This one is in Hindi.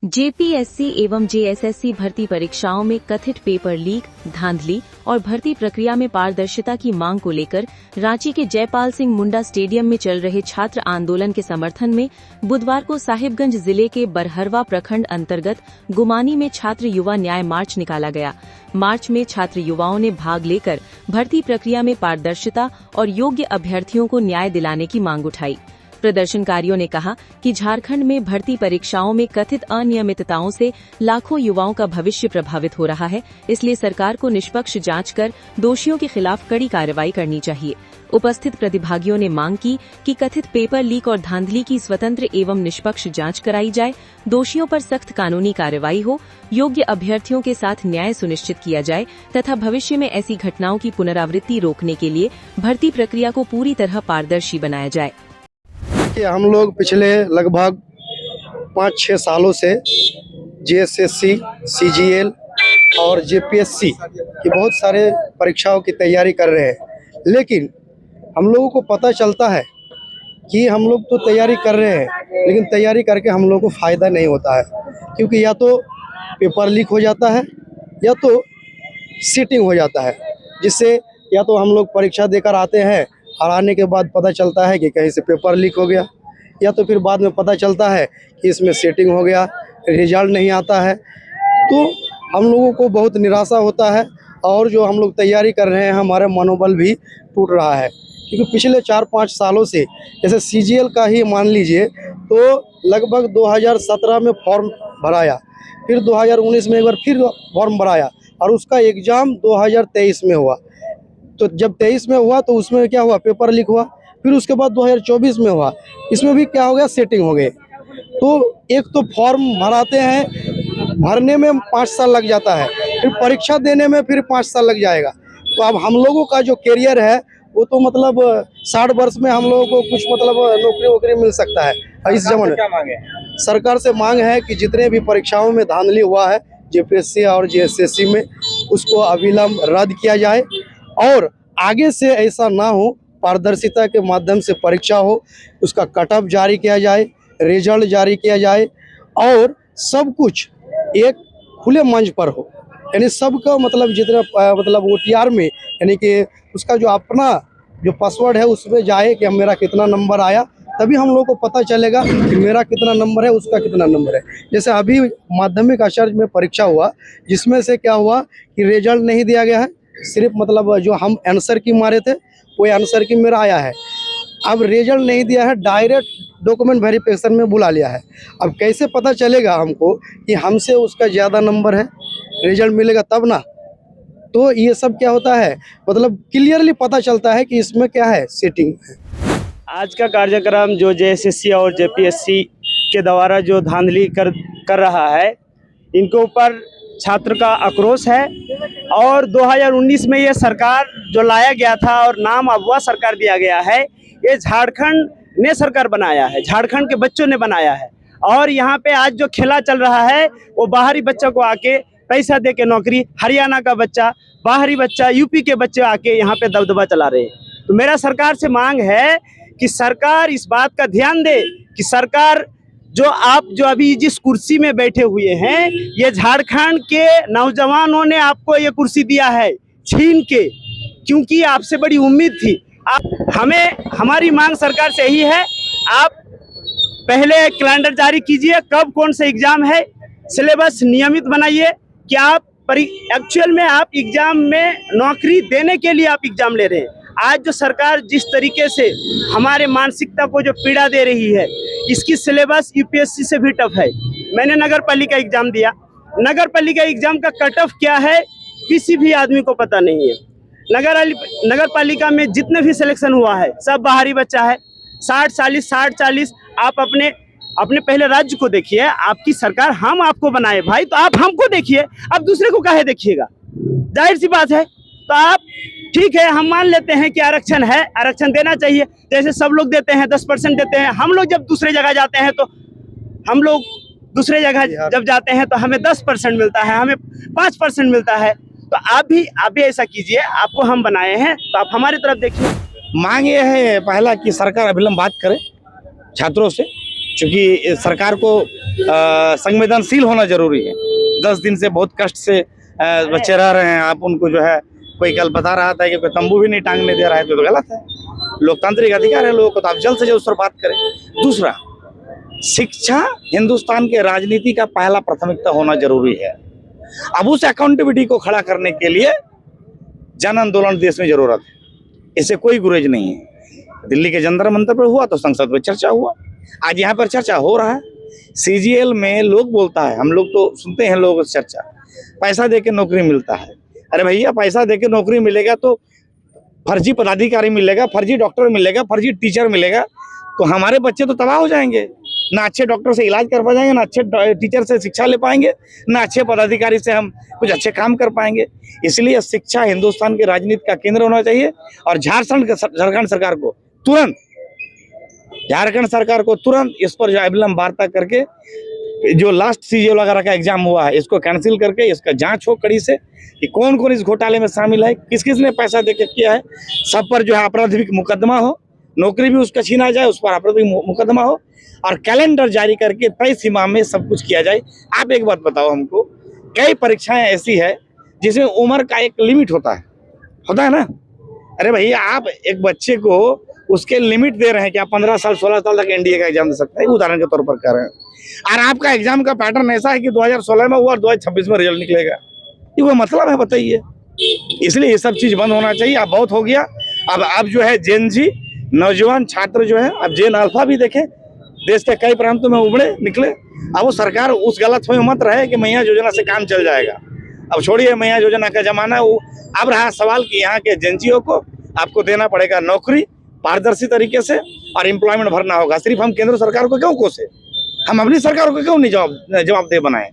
जेपीएससी एवं जेएसएससी भर्ती परीक्षाओं में कथित पेपर लीक, धांधली और भर्ती प्रक्रिया में पारदर्शिता की मांग को लेकर रांची के जयपाल सिंह मुंडा स्टेडियम में चल रहे छात्र आंदोलन के समर्थन में बुधवार को साहिबगंज जिले के बरहरवा प्रखंड अंतर्गत गुमानी में छात्र युवा न्याय मार्च निकाला गया। मार्च में छात्र युवाओं ने भाग लेकर भर्ती प्रक्रिया में पारदर्शिता और योग्य अभ्यर्थियों को न्याय दिलाने की मांग उठाई। प्रदर्शनकारियों ने कहा कि झारखंड में भर्ती परीक्षाओं में कथित अनियमितताओं से लाखों युवाओं का भविष्य प्रभावित हो रहा है, इसलिए सरकार को निष्पक्ष जांच कर दोषियों के खिलाफ कड़ी कार्रवाई करनी चाहिए। उपस्थित प्रतिभागियों ने मांग की कि कथित पेपर लीक और धांधली की स्वतंत्र एवं निष्पक्ष जांच कराई जाए, दोषियों पर सख्त कानूनी कार्रवाई हो, योग्य अभ्यर्थियों के साथ न्याय सुनिश्चित किया जाए तथा भविष्य में ऐसी घटनाओं की पुनरावृत्ति रोकने के लिए भर्ती प्रक्रिया को पूरी तरह पारदर्शी बनाया जाए। हम लोग पिछले लगभग 5-6 सालों से जेएसएससी, सीजीएल और जेपीएससी की बहुत सारे परीक्षाओं की तैयारी कर रहे हैं, लेकिन हम लोगों को पता चलता है कि हम लोग तो तैयारी कर रहे हैं, लेकिन तैयारी करके हम लोगों को फ़ायदा नहीं होता है, क्योंकि या तो पेपर लीक हो जाता है या तो सीटिंग हो जाता है, जिससे या तो हम लोग परीक्षा देकर आते हैं और आने के बाद पता चलता है कि कहीं से पेपर लीक हो गया, या तो फिर बाद में पता चलता है कि इसमें सेटिंग हो गया, रिजल्ट नहीं आता है। तो हम लोगों को बहुत निराशा होता है और जो हम लोग तैयारी कर रहे हैं हमारा मनोबल भी टूट रहा है, क्योंकि पिछले 4-5 सालों से जैसे सीजीएल का ही मान लीजिए तो लगभग 2017 में फॉर्म भराया, फिर 2019 में एक बार फिर फॉर्म भराया और उसका एग्ज़ाम 2023 में हुआ। तो जब 23 में हुआ तो उसमें क्या हुआ, पेपर लीक हुआ। फिर उसके बाद 2024 में हुआ, इसमें भी क्या हो गया, सेटिंग हो गई। तो एक तो फॉर्म भराते हैं, भरने में 5 साल लग जाता है, फिर परीक्षा देने में फिर 5 साल लग जाएगा। तो अब हम लोगों का जो कैरियर है वो तो मतलब 60 वर्ष में हम लोगों को कुछ मतलब नौकरी वोकरी मिल सकता है। इस जमाने क्या मांग है? सरकार से मांग है कि जितने भी परीक्षाओं में धांधली हुआ है जेपीएससी और जेएसएससी में, उसको अविलंब रद्द किया जाए और आगे से ऐसा ना हो, पारदर्शिता के माध्यम से परीक्षा हो, उसका कट ऑफ जारी किया जाए, रिजल्ट जारी किया जाए और सब कुछ एक खुले मंच पर हो, यानी सबका मतलब जितना मतलब ओटीआर में, यानी कि उसका जो अपना जो पासवर्ड है उसमें जाए कि मेरा कितना नंबर आया, तभी हम लोग को पता चलेगा कि मेरा कितना नंबर है, उसका कितना नंबर है। जैसे अभी माध्यमिक आचार्य में परीक्षा हुआ, जिसमें से क्या हुआ कि रिजल्ट नहीं दिया गया है, सिर्फ मतलब जो हम आंसर की मारे थे वो आंसर की मेरा आया है। अब रिजल्ट नहीं दिया है, डायरेक्ट डॉक्यूमेंट वेरिफिकेशन में बुला लिया है। अब कैसे पता चलेगा हमको कि हमसे उसका ज़्यादा नंबर है? रिजल्ट मिलेगा तब ना। तो ये सब क्या होता है, मतलब क्लियरली पता चलता है कि इसमें क्या है, सेटिंग है। आज का कार्यक्रम जो जेएसएससी और जेपीएससी के द्वारा जो धांधली कर रहा है, इनके ऊपर छात्र का आक्रोश है। और 2019 में ये सरकार जो लाया गया था और नाम अब वह सरकार दिया गया है, ये झारखंड ने सरकार बनाया है, झारखंड के बच्चों ने बनाया है। और यहाँ पे आज जो खेला चल रहा है वो बाहरी बच्चों को आके पैसा दे के नौकरी, हरियाणा का बच्चा, बाहरी बच्चा, यूपी के बच्चे आके यहाँ पे दबदबा चला रहे हैं। तो मेरा सरकार से मांग है कि सरकार इस बात का ध्यान दे कि सरकार जो अभी जिस कुर्सी में बैठे हुए हैं, ये झारखंड के नौजवानों ने आपको ये कुर्सी दिया है छीन के, क्योंकि आपसे बड़ी उम्मीद थी। हमारी मांग सरकार से यही है, आप पहले कैलेंडर जारी कीजिए, कब कौन सा एग्जाम है, सिलेबस नियमित बनाइए कि आप एक्चुअल में आप एग्जाम में नौकरी देने के लिए आप एग्जाम ले रहे हैं। आज जो सरकार जिस तरीके से हमारे मानसिकता को जो पीड़ा दे रही है, इसकी सिलेबस यूपीएससी से भी टफ है। मैंने नगर पालिका एग्जाम दिया, नगर पालिका एग्जाम का कट ऑफ क्या है किसी भी आदमी को पता नहीं है। नगर पालिका में जितने भी सिलेक्शन हुआ है सब बाहरी बच्चा है। 60-40 आप अपने पहले राज्य को देखिए, आपकी सरकार हम आपको बनाए भाई, तो आप हमको देखिए, आप दूसरे को काहे देखिएगा? जाहिर सी बात है। तो आप ठीक है, हम मान लेते हैं कि आरक्षण है, आरक्षण देना चाहिए, जैसे सब लोग देते हैं, 10% देते हैं। हम लोग जब दूसरे जगह जाते हैं तो हम लोग दूसरे जगह जब जाते हैं तो हमें 10% मिलता है, हमें 5% मिलता है। तो आप भी ऐसा कीजिए, आपको हम बनाए हैं तो आप हमारी तरफ देखिए। मांग ये है पहला कि सरकार अविलंब बात करे छात्रों से, क्योंकि सरकार को संवेदनशील होना जरूरी है। 10 दिन से बहुत कष्ट से बच्चे रह रहे हैं, आप उनको जो है, कोई कल बता रहा था कि कोई तंबू भी नहीं टांगने दे रहा है, तो गलत है। लोकतांत्रिक अधिकार है लोगों को, तो आप जल्द से जल्द उस पर बात करें। दूसरा, शिक्षा हिंदुस्तान के राजनीति का पहला प्राथमिकता होना जरूरी है। अब उस अकाउंटेबिलिटी को खड़ा करने के लिए जन आंदोलन देश में जरूरत है, इससे कोई गुरेज नहीं है। दिल्ली के जंतर मंतर पर हुआ तो संसद में चर्चा हुआ, आज यहाँ पर चर्चा हो रहा है। सीजीएल में लोग बोलता है, हम लोग तो सुनते हैं लोग चर्चा, पैसा देके नौकरी मिलता है। अरे भैया, पैसा देके नौकरी मिलेगा तो फर्जी पदाधिकारी मिलेगा, फर्जी डॉक्टर मिलेगा, फर्जी टीचर मिलेगा, तो हमारे बच्चे तो तबाह हो जाएंगे। ना अच्छे डॉक्टर से इलाज कर पाएंगे, ना अच्छे टीचर से शिक्षा ले पाएंगे, ना अच्छे पदाधिकारी से हम कुछ अच्छे काम कर पाएंगे। इसलिए शिक्षा हिंदुस्तान के राजनीति का केंद्र होना चाहिए। और झारखंड सरकार को तुरंत इस पर जो अविलंब वार्ता करके, जो लास्ट सीजीएल वगैरह का एग्जाम हुआ है, इसको कैंसिल करके इसका जांच हो कड़ी से कि कौन कौन इस घोटाले में शामिल है, किस किस ने पैसा देके किया है। सब पर जो है आपराधिक मुकदमा हो, नौकरी भी उसका छीना जाए, उस पर आपराधिक मुकदमा हो, और कैलेंडर जारी करके तय सीमा में सब कुछ किया जाए। आप एक बात बताओ हमको, कई परीक्षाएं ऐसी है जिसमें उम्र का एक लिमिट होता है ना। अरे भैया, आप एक बच्चे को उसके लिमिट दे रहे हैं कि आप 15 साल 16 साल तक एनडीए का एग्जाम दे सकते हैं, उदाहरण के तौर पर कह रहे हैं। और आपका एग्जाम का पैटर्न ऐसा है कि 2016 में हुआ और 2026 में रिजल्ट निकलेगा, ये वो मतलब है, बताइए। इसलिए ये सब चीज बंद होना चाहिए। अब बहुत हो गया। अब जो है जेन जी नौजवान छात्र जो है, अब जेन अल्फा भी देखें, देश के कई प्रांतों में उभरे निकले। अब वो सरकार उस गलत में मत रहे कि मैया योजना से काम चल जाएगा। अब छोड़िए मैया योजना का जमाना, अब रहा सवाल कि यहाँ के एजेंसियों को आपको देना पड़ेगा नौकरी पारदर्शी तरीके से, और एम्प्लॉयमेंट भरना होगा। सिर्फ हम केंद्र सरकार को क्यों कोसे, हम अपनी सरकार को क्यों नहीं जवाबदेह बनाएं।